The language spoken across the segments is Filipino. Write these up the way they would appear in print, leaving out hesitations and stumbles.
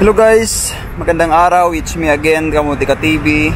Hello guys, magandang araw. It's me again, Kamutika TV.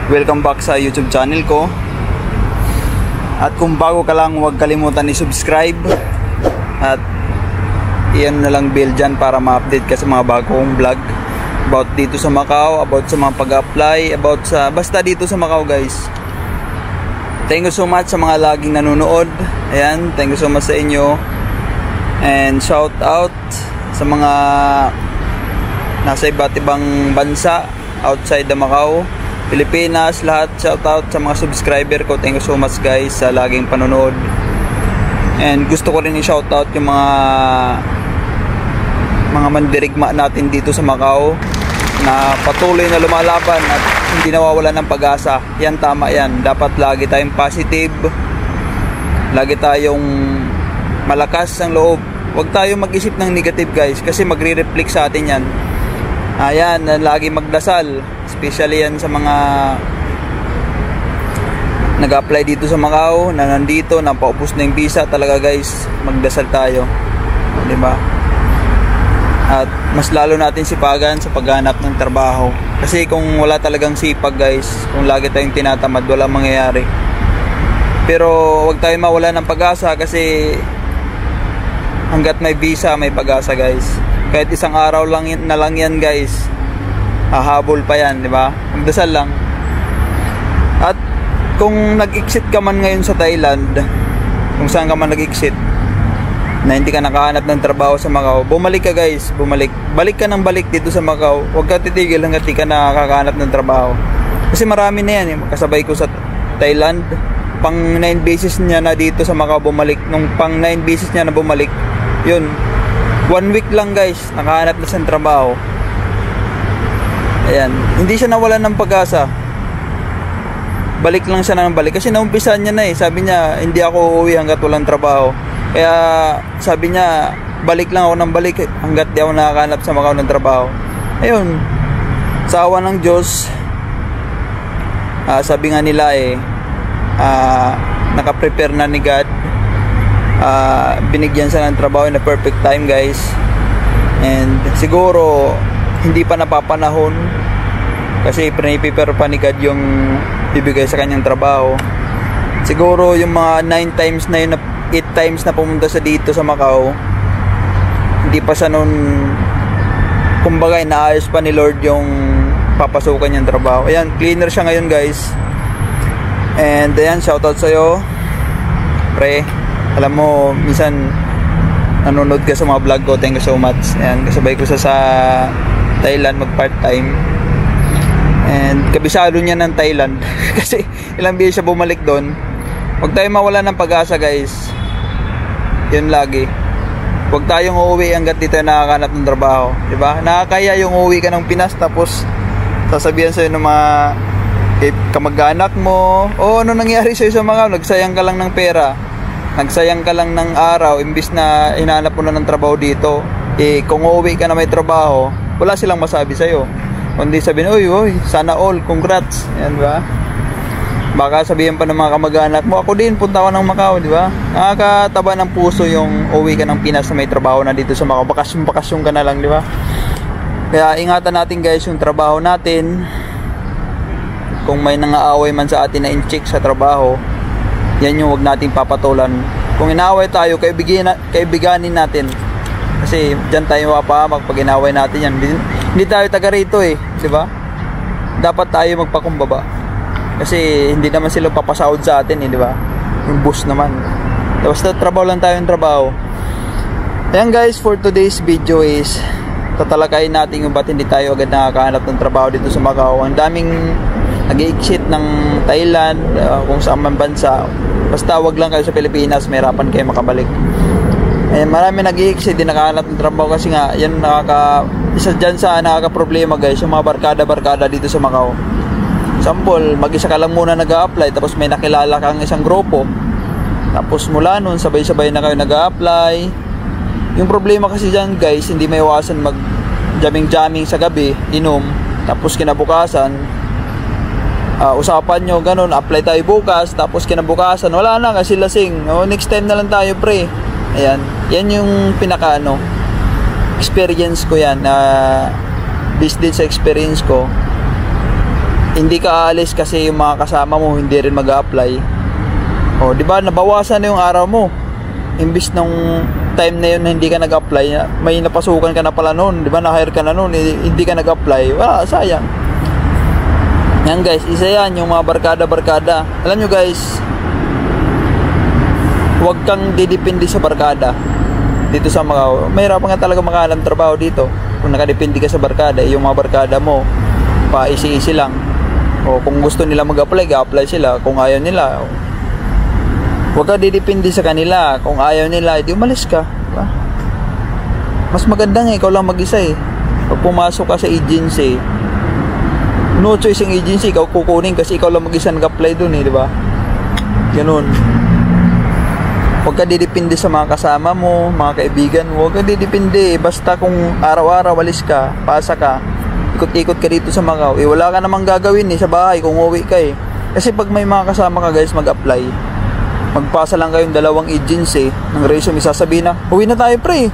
Welcome back sa YouTube channel ko. At kung bago ka lang, huwag kalimutan i-subscribe at iyan na lang bell dyan para ma-update ka sa mga bagong vlog about dito sa Macau, about sa mga pag-apply, about sa basta dito sa Macau guys. Thank you so much sa mga laging nanonood. Ayan, thank you so much sa inyo. And shout out sa mga nasa iba't ibang bansa outside the Macau, Pilipinas, lahat. Shout out sa mga subscriber ko. Thank you so much guys sa laging panonood. And gusto ko rin i-shout out yung mga mandirigma natin dito sa Macau na patuloy na lumalaban at hindi nawawalan ng pag-asa. Yan, tama yan. Dapat lagi tayong positive, lagi tayong malakas ang loob. Huwag tayong mag-isip ng negative guys, kasi magre-reflect sa atin yan. Ayan, lagi magdasal, especially yan sa mga nag-apply dito sa Macau, na nandito, napaubos na yung visa. Talaga guys, magdasal tayo, diba? At mas lalo natin sipagan sa paghanap ng trabaho. Kasi kung wala talagang sipag guys, kung lagi tayong tinatamad, walang mangyayari. Pero huwag tayong mawala ng pag-asa, kasi hanggat may visa, may pag-asa guys. Kahit isang araw lang na lang yan guys, hahabol pa yan, di ba? Magdasal lang. At kung nag-exit ka man ngayon sa Thailand, kung saan ka man nag-exit, na hindi ka nakahanap ng trabaho sa Macau, bumalik ka guys, balik ka ng balik dito sa Macau. Huwag ka titigil hanggat di ka nakakahanap ng trabaho, kasi marami na yan. Kasabay ko sa Thailand, pang 9 beses niya na dito sa Macau bumalik. Nung pang 9 beses niya na bumalik, yun, 1 week lang guys, nakahanap na sa trabaho. Ayan, hindi siya nawalan ng pag-asa, balik lang siya ng balik, kasi naumpisan niya na sabi niya, hindi ako uuwi hanggat walang trabaho. Kaya sabi niya, balik lang ako ng balik hanggat di ako nakakanap sa Macau ng trabaho. Ayun, sa awa ng Diyos, sabi nga nila nakaprepare na ni God. Binigyan siya ng trabaho in a perfect time guys. And siguro hindi pa napapanahon, kasi prepare pa ni God yung bibigay sa kanyang trabaho. Siguro yung mga 9 times na yun, 8 times na pumunta sa dito sa Macau, hindi pa siya nun, kumbaga inaayos pa ni Lord yung papasukan niyang trabaho. Ayan, cleaner siya ngayon guys. And ayan, shoutout sa'yo pre. Alam mo, minsan nanonood ka sa mga vlog ko. Thank you so much. Ayan, kasabay ko sa Thailand mag part time. And kabisado niya ng Thailand kasi ilang beses siya bumalik doon. Huwag tayong mawala ng pag-asa guys. Yun lagi. Huwag tayong uuwi hanggat dito nakakanap ng trabaho, diba? Nakakaya yung uuwi ka ng Pinas, tapos sasabihan sa'yo ng mga kamag-anak mo, ano nangyari sa'yo sa Macau? Nagsayang ka lang ng pera, nagsayang ka lang ng araw, imbis na hinahanap mo na ng trabaho dito. Kung uuwi ka na may trabaho, wala silang masabi sa'yo, kundi sabihin, oy, sana all, congrats. Yan, diba? Baka sabihin pa ng mga kamag-anak mo, ako din, punta ako ng Macau, di ba? Nakakataba ng puso yung uwi ka ng Pinas na may trabaho na dito sa Macau. Bakasyon ka na lang, di ba? Kaya ingatan natin guys yung trabaho natin. Kung may nangaaway man sa atin na in-check sa trabaho, yan yung huwag nating papatulan. Kung inaaway tayo, kaibiganin natin. Kasi dyan tayo mapahamak pag inaway natin yan. Hindi tayo taga rito di ba? Dapat tayo magpakumbaba. Kasi hindi naman sila papasahod sa atin di ba? Yung boss naman. Basta trabaho lang tayo yung trabaho. Ayan guys, for today's video is tatalakayin natin kung ba't hindi tayo agad nakakahanap ng trabaho dito sa Macau. Ang daming nag-exit ng Thailand, kung saan man bansa. Basta wag lang kayo sa Pilipinas, mahirapan kayo makabalik. Marami nag-exit, di nakahanap ng trabaho, kasi nga yan isa dyan sa nakaka-problema guys, yung mga barkada dito sa Macau. Example, mag-isa ka lang muna nag-a-apply, tapos may nakilala kang isang grupo, tapos mula nun sabay-sabay na kayo nag-a-apply. Yung problema kasi dyan guys, hindi may iwasan mag jamming sa gabi, inom, tapos kinabukasan usapan nyo, ganun, apply tayo bukas, tapos kinabukasan, wala na kasi lasing. Next time na lang tayo, pre. Ayan, yan yung pinaka experience ko yan. Based din sa experience ko, hindi ka aalis kasi yung mga kasama mo hindi rin mag-a-apply. Di ba, nabawasan na yung araw mo. Imbis nung time na yun na hindi ka nag-apply, may napasukan ka na pala noon, di ba, na-hire ka na noon, hindi ka nag-apply, sayang. Yan guys, isa yan, yung mga barkada. Alam nyo guys, huwag kang didepende sa barkada dito sa Macau. Mahirapan nga talaga makahanap trabaho dito kung nakadepende ka sa barkada. Yung mga barkada mo, pa-easy lang. Kung gusto nila mag-apply, ga-apply sila. Kung ayaw nila, huwag ka didepende sa kanila. Kung ayaw nila, di umalis ka, diba? Mas maganda nga ikaw lang mag-isa eh. Pag pumasok ka sa agency, no choice yung agency, ikaw kukunin kasi ikaw lang mag-isa nag-apply dun eh, di ba? Ganun. Huwag ka didepende sa mga kasama mo, mga kaibigan mo. Huwag ka didepende. Basta kung araw-araw walis ka, pasa ka, ikot-ikot ka dito sa Macau, wala ka namang gagawin sa bahay kung uwi ka eh. Kasi pag may mga kasama ka guys mag-apply, magpasa lang kayong dalawang agency ng resume, sasabihin na, uwi na tayo pre,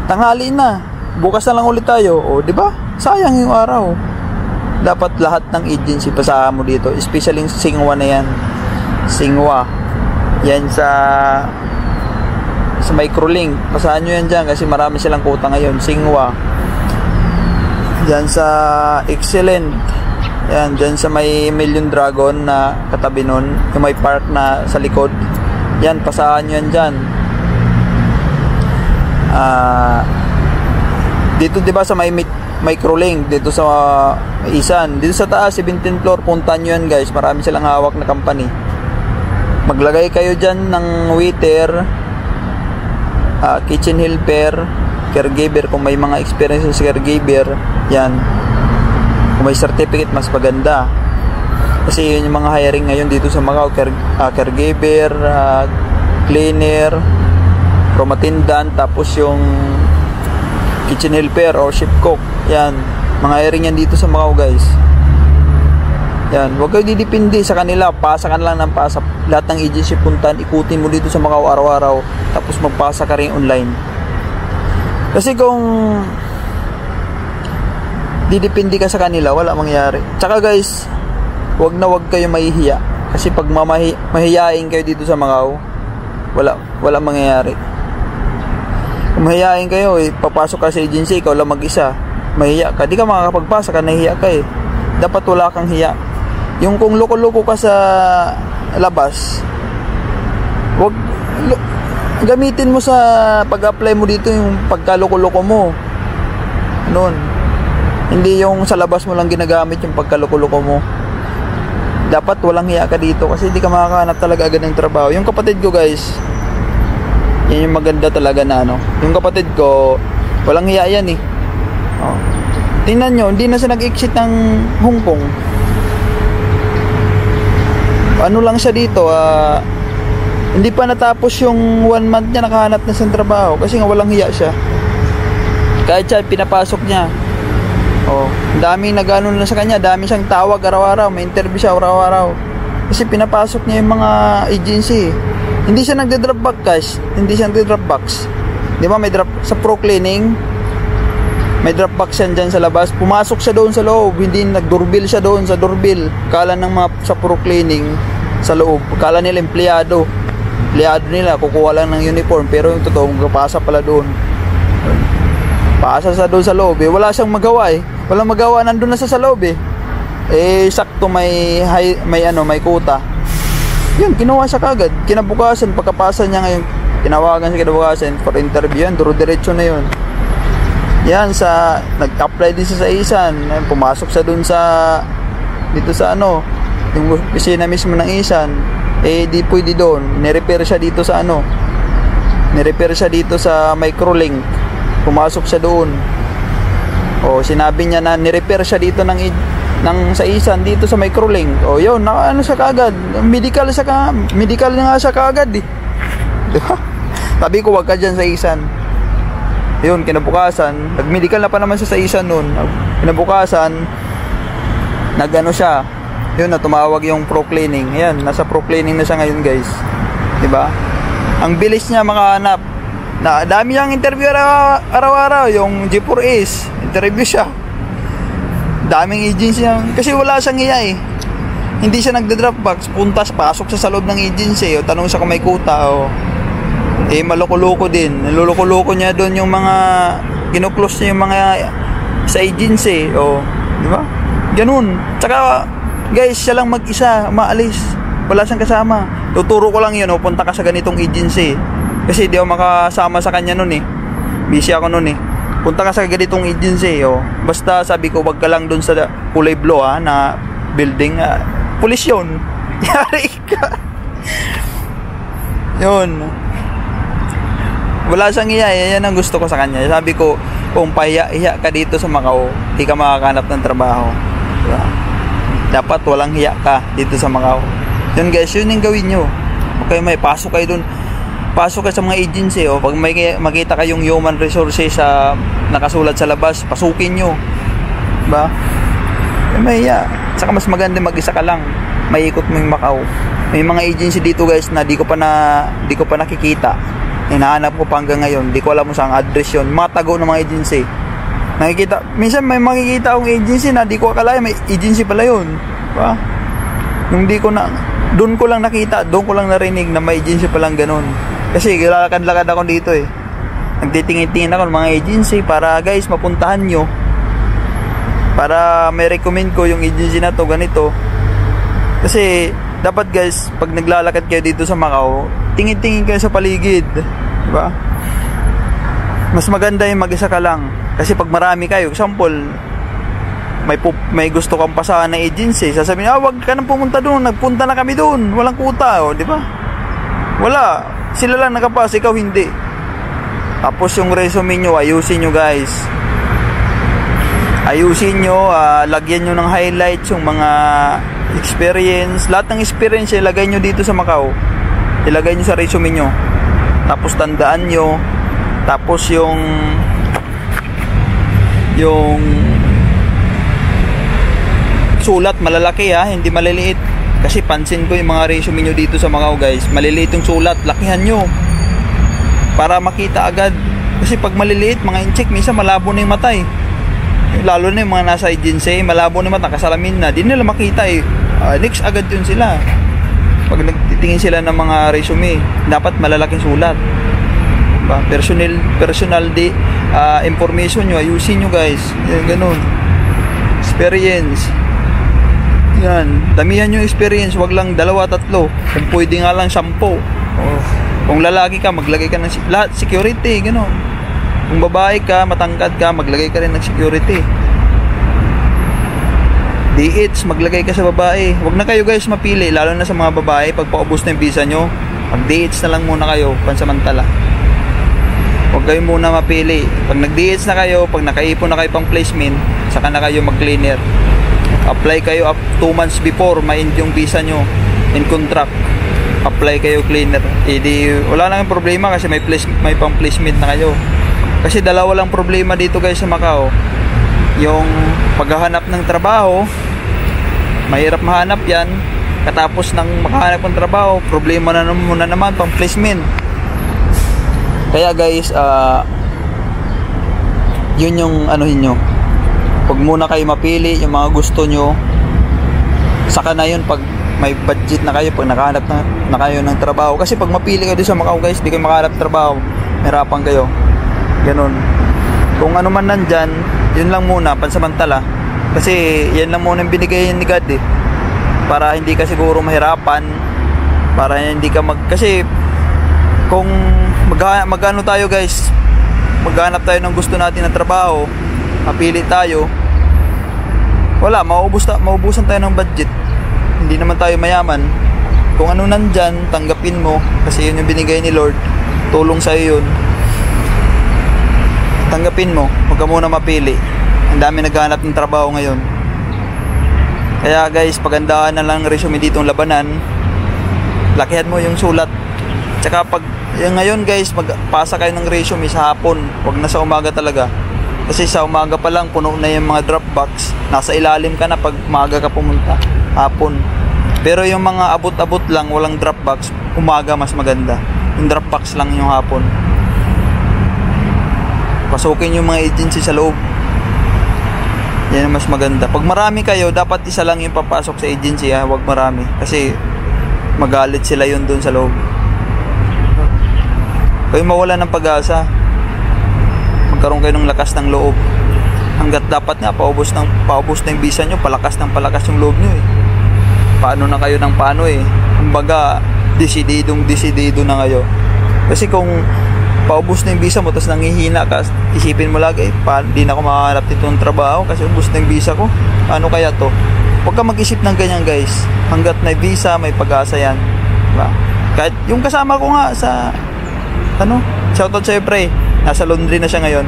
tanghali na, bukas na lang ulit tayo. Di ba? Sayang yung araw. Dapat lahat ng agency pasahan mo dito, especially yung Singwa na yan. Singwa yan sa Microlink, pasahan nyo yan dyan kasi marami silang kuta ngayon. Singwa yan sa Excellent, yan dyan sa may Million Dragon na katabi nun, yung may park na sa likod, yan pasahan nyo yan dyan. Dito diba sa may Microlink, dito sa Isan, dito sa taas 17th floor, puntahan nyo yan guys, marami silang hawak na company. Maglagay kayo dyan ng waiter, kitchen helper, caregiver kung may mga experience sa caregiver, yan. Kung may certificate mas maganda kasi yun yung mga hiring ngayon dito sa Macau. Caregiver, cleaner, room attendant, tapos yung kitchen helper or chef cook, yan, mga hiring yan dito sa Macau guys. Yan, huwag kayo didepende sa kanila, pasa ka lang ng pasa. Lahat ng agency puntan, ikutin mo dito sa Macau araw-araw, tapos magpasa ka rin online. Kasi kung didepende ka sa kanila, wala mangyari. Tsaka guys, huwag kayo mahihiya. Kasi pag mahihiyain kayo dito sa Macau, wala mangyayari. Kung mahihiyain kayo, papasok ka sa agency, ikaw lang mag-isa, mahihiya ka, di ka makakapagpasa ka, nahihiya ka eh. Dapat wala kang hiya. Yung kung loko-loko ka sa labas, wag gamitin mo sa pag-apply mo dito yung pagkaloko-loko mo noon. Hindi yung sa labas mo lang ginagamit yung pagkaloko-loko mo. Dapat walang hiya ka dito kasi hindi ka makakahanap talaga agad ng trabaho. Yung kapatid ko guys, yan yung maganda talaga na yung kapatid ko, walang hiya yan eh. Tingnan nyo, hindi na siya nag-exit ng Hong Kong. Ano lang siya dito, hindi pa natapos yung 1 month niya, nakahanap na siyang trabaho kasi nga walang hiya siya. Kahit siya, pinapasok niya. Daming nag-ano na sa kanya, dami siyang tawag araw-araw, may interview siya araw-araw. Kasi pinapasok niya yung mga agency. Hindi siya nagde-drop back guys, hindi siya nagde-drop box. Di ba may drop sa pro cleaning? May drop box yan dyan sa labas. Pumasok siya doon sa loob. Hindi nagdoorbell siya doon sa doorbell. Kala ng mga sa pro cleaning sa loob, kala nila empleyado nila, kukuha lang ng uniform. Pero yung totoo, magpasa pala doon. Pasa sa doon sa loob wala siyang magawa walang magawa, nandun na sa loob sakto may kuta. Yun, kinuha siya kagad. Kinabukasan, pagkapasa niya ngayon, tinawagan siya kinabukasan for interview. Yan, duro-diretso na yun. Yan, nag-apply din siya sa Isan. Pumasok siya dun dito sa yung opisina mismo ng Isan. Di pwede doon. Nirepair siya dito sa Nirepair siya dito sa Microlink. Pumasok siya doon. Sinabi niya na nirepair siya dito sa Isan dito sa Microlink. Yun, siya kaagad. Medical na nga siya kaagad diba? Sabi ko, wag ka dyan sa Isan. Yun, kinabukasan, nag-medical na pa naman siya sa Isan noon. Kinabukasan, siya, Yun na, tumawag yung pro cleaning. Ayan, nasa pro cleaning na siya ngayon guys. Diba? Ang bilis niya makahanap. Na, dami niyang interview araw-araw. Yung G4S, interview siya. Daming agency niyang, kasi wala siyang iya eh. Hindi siya nagda-dropbox. Puntas, pasok siya sa loob ng agency. O, tanong siya kung may kuta. O, eh, maloko-loko din. Naluloko-loko niya doon yung mga, kinuklose niya yung mga sa agency. O, di ba? Ganun. Tsaka, guys, siya lang mag-isa, maalis. Wala siyang kasama. Tuturo ko lang yun, punta ka sa ganitong agency. Kasi di ako makasama sa kanya nun eh. Busy ako nun eh. Punta ka sa ganitong agency. Basta sabi ko, wag ka lang dun sa kulay blue na building. Pulis yun. Yari ka. Yun. Wala siyang iya. Yan ang gusto ko sa kanya. Sabi ko, kung pahiya ka dito sa Macau, di ka makakanap ng trabaho. Diba? Dapat walang hiya ka dito sa Macau. Yun guys, yun yung gawin nyo. Okay, may pasok kayo dun. Pasok kayo sa mga agency. Pag may makita kayong human resources sa nakasulat sa labas, pasukin nyo. Diba? May hiya. Saka mas maganda mag-isa ka lang. May ikot mo yung Macau. May mga agency dito guys na di ko pa nakikita. Hinahanap ko pa hanggang ngayon. Di ko alam kung saan address yun. Matago ng mga agency. Nakikita, minsan may makikita akong agency na di ko akala may agency pala yun. Diba? Yung doon ko lang nakita, doon ko lang narinig na may agency palang ganun. Kasi lalakad-lakad ako dito eh. Nagtitingin-tingin ako ng mga agency para guys mapuntahan nyo. Para may recommend ko yung agency na to, ganito. Kasi dapat guys, pag naglalakad kayo dito sa Macau, tingin-tingin kayo sa paligid. Diba? Mas maganda yung mag-isa ka lang. Kasi pag marami kayo, example, may gusto kang pasahan na agency, sasabihin, wag ka nang pumunta doon, nagpunta na kami doon, walang kuta, di ba? Wala, sila lang nakapas, ikaw hindi. Tapos yung resume nyo, ayusin nyo guys. Ayusin nyo, lagyan nyo ng highlights yung mga experience, lahat ng experience ilagay nyo dito sa Macau, ilagay nyo sa resume nyo. Tapos tandaan nyo, tapos yung sulat malalaki hindi maliliit. Kasi pansin ko yung mga resume nyo dito sa Macau guys, maliliit yung sulat, lakihan nyo para makita agad. Kasi pag maliliit, mga incheck, minsan malabo na yung mata eh. Lalo na yung mga nasa agency, malabo na yung mata, kasalamin na, di nila makita eh. Next agad yun sila. Pag nagtitingin sila ng mga resume, dapat malalaking sulat. Personal information nyo, ayusin nyo guys. Yan, ganun. Experience. Yan, damihan nyo experience, wag lang 2-3. Kung pwede nga lang 10. Kung lalaki ka, maglagay ka ng lahat, security, ganun. Kung babae ka, matangkad ka, maglagay ka rin ng security. DH, maglagay ka sa babae. Wag na kayo guys mapili, lalo na sa mga babae. Pag paubos na yung visa nyo, mag-DH na lang muna kayo, pansamantala. Huwag kayo muna mapili. Pag nag-DH na kayo, pag nakaipon na kayo pang placement, saka na kayo mag-cleaner. Apply kayo up 2 months before ma-end yung visa nyo in contract. Apply kayo cleaner. Wala nang problema kasi may pang placement na kayo. Kasi dalawa lang problema dito guys sa Macau. Yung paghahanap ng trabaho, mahirap mahanap yan. Katapos ng makahanap ng trabaho, problema na naman pang placement. Kaya guys, yun yung anuhin nyo. Huwag muna kayo mapili yung mga gusto nyo. Saka na yun pag may budget na kayo, pag nakahanap na kayo ng trabaho. Kasi pag mapili kayo sa Macau guys, di kayo makahanap trabaho, mahirapan kayo. Ganon. Kung ano man nandyan, yun lang muna, pansamantala. Kasi yan lang muna yung binigay ni God eh. Para hindi ka siguro mahirapan. Para hindi ka kasi kung magano tayo guys, maghanap tayo ng gusto natin ng trabaho, mapili tayo, wala, maubusan tayo ng budget. Hindi naman tayo mayaman. Kung ano nandyan, tanggapin mo, kasi yun yung binigay ni Lord, tulong sa'yo yun, tanggapin mo, huwag ka muna mapili. Ang dami naghahanap ng trabaho ngayon. Kaya guys, pagandahan na lang resume dito ng labanan, lakihan mo yung sulat. Tsaka pag ngayon guys, magpasa kayo ng resume sa hapon, huwag na sa umaga talaga. Kasi sa umaga pa lang puno na yung mga drop box, nasa ilalim ka na pag maaga ka pumunta. hapon. Pero yung mga abot-abot lang, walang drop box, umaga mas maganda. Yung drop box lang yung hapon. Pasukin yung mga agency sa loob. Yan ang mas maganda. Pag marami kayo, dapat isa lang yung papasok sa agency, ha? Huwag marami. Kasi magalit sila yun dun sa loob. Kayo mawala ng pag-asa. Magkaroon kayo ng lakas ng loob. Hanggat dapat nga, paubos na yung visa nyo, palakas yung loob nyo eh. Paano na kayo ng paano eh. Kumbaga, desidido na kayo. Kasi kung paubos na yung visa mo, tapos nangihina ka, isipin mo lagi, di na ako makahanap dito ng trabaho kasi ubos na yung visa ko. Ano kaya to? Huwag ka mag-isip ng ganyan guys. Hanggat may visa, may pag-asa yan. Diba? Kahit yung kasama ko nga sa, shoutout sa'yo pre, nasa laundry na siya ngayon.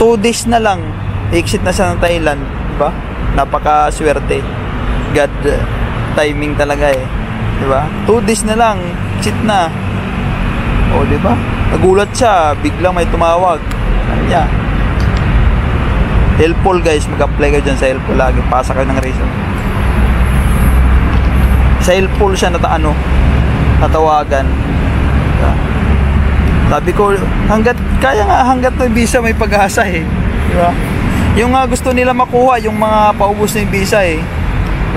2 days na lang, exit na siya ng Thailand. Diba? Napaka-swerte. God timing talaga eh. Diba? 2 days na lang, exit na. O, diba? Nagulat siya, biglang may tumawag. Kanya. Helpful guys, mag-apply kayo dyan sa helpful lagi. Pasa kayo ng reason. Sa helpful siya natawagan. Sabi ko, hanggat may visa, may pag-asa eh. Diba? Yung gusto nila makuha, yung mga paubos na yung visa eh.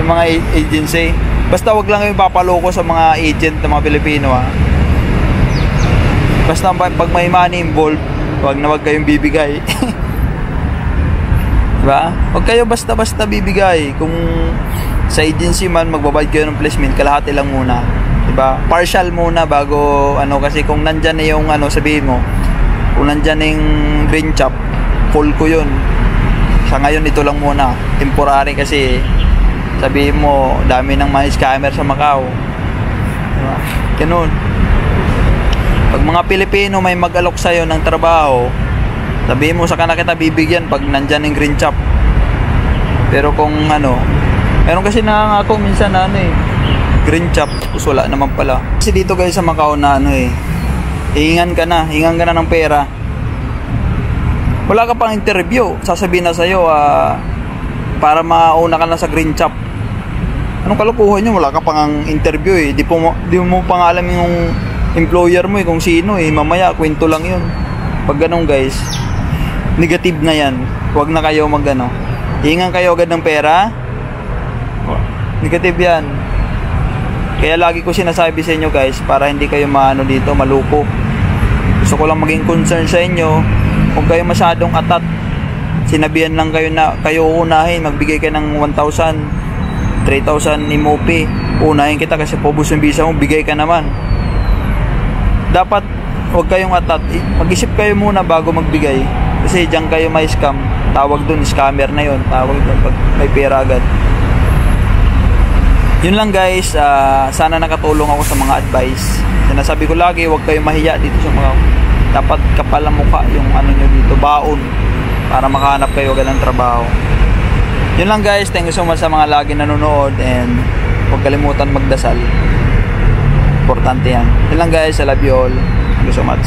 Yung mga agency. Basta wag lang kayong papaloko sa mga agent ng mga Pilipino ha. Basta pag may money involved, wag kayong bibigay. Diba? Wag kayo basta-basta bibigay. Kung sa agency man, magbabayad kayo ng placement, kalahati lang muna. Diba? Partial muna bago, kasi kung nandyan na yung, sabihin mo, kung nandyan na yung green chop, full ko yun. Sa ngayon, ito lang muna. Temporary kasi, sabihin mo, dami ng mga scammer sa Macau. Diba? Ganun. Pag mga Pilipino may mag-alok sa'yo ng trabaho, sabihin mo sa kita bibigyan pag nandyan yung green chop. Pero kung meron kasi nangangako minsan na green chop, wala naman pala. Kasi dito guys sa Macau na hihingan ka na ng pera. Wala ka pang interview, sasabihin na sa'yo para mauna ka na sa green chop. Anong kalokohan nyo? Wala ka pang interview eh. Di mo pa nga alam yung employer mo kung sino mamaya kwento lang yun. Pag ganun guys, negative na yan. Huwag na kayo hingan kayo agad ng pera, negative yan. Kaya lagi ko sinasabi sa inyo guys, para hindi kayo maluko. Gusto ko lang maging concern sa inyo. Kung kayo masyadong atat, sinabihan lang kayo na kayo unahin, magbigay ka ng 1,000, 3,000 MOP, unahin kita kasi pobos yung visa mo, bigay ka naman. Dapat huwag kayong atat, mag-isip kayo muna bago magbigay. Kasi diyan kayo may scam. Tawag dun, scammer na yun. Tawag dun pag may pera agad. Yun lang guys, sana nakatulong ako sa mga advice. Sinasabi ko lagi, huwag kayong mahiya dito sa mga, dapat kapal ang mukha yung nyo dito, baon, para makahanap kayo agad ng trabaho. Yun lang guys, thank you so much sa mga lagi nanonood, and huwag kalimutan magdasal. Importante yan. Yun lang guys, I love you all. Thank you so much.